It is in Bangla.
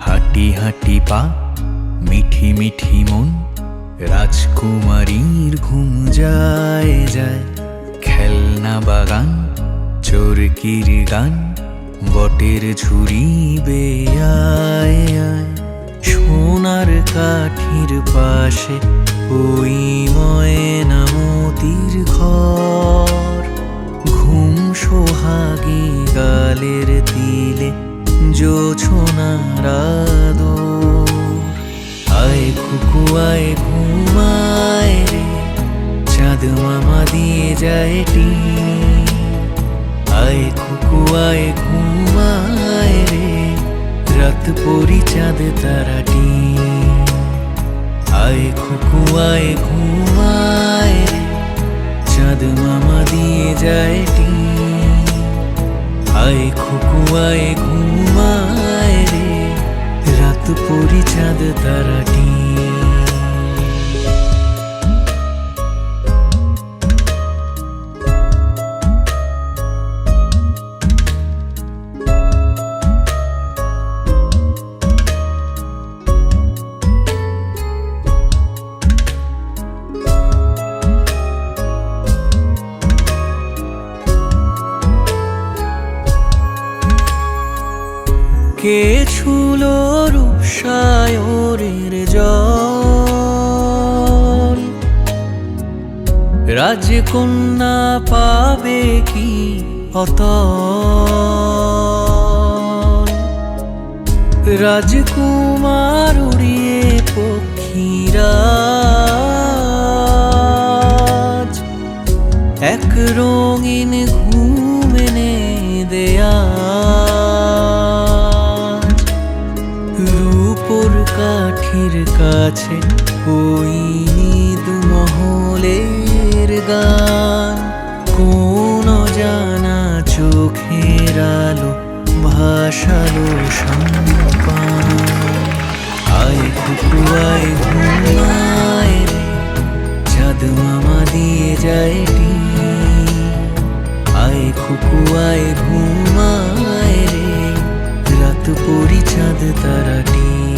হাঁটি হাঁটি পা মিঠি মিঠি মন, রাজকুমারীর ঘুম যায় যায়। খেলনা বাগান চোরকির গান, বটের ঝুড়ি বেয়ে আয় আয়। সোনার কাঠির পাশে ওই ময়না মতির ঘর, ঘুম সোহাগী গালের তিলে জোছনার আদর। আয় খুকু আয় ঘুমায় রে, চাঁদ মামা দিয়ে যায় টিন। আয় খুকু আয় ঘুমায় রে, রাত পরি চাঁদ তারা টিন। আয় খুকু আয় ঘুমায় রে, চাঁদ মামা দিয়ে যায় টিন। আয় খুকু আয় ঘুমায় রে, রাত পরি চাঁদ তারা টিন। কে ছুলো রূপসায়রের জল, রাজকন্যা পাবে কি অতল। রাজকুমার উড়িয়ে পক্ষীরাজ, এক রঙিন ঘুম এনে দেয়া। রূপোর কাঠির কাছে ওই নিদ মহলের গান, কোন জানা চোখের আলো ভাসালো সম্পান। আয় খুকু আয় ঘুমায় রে, চাঁদ মামা দিয়ে যায় টিন। আয় খুকু আয় ঘুমায় রে, রাত পরি চাঁদ তারা টিন।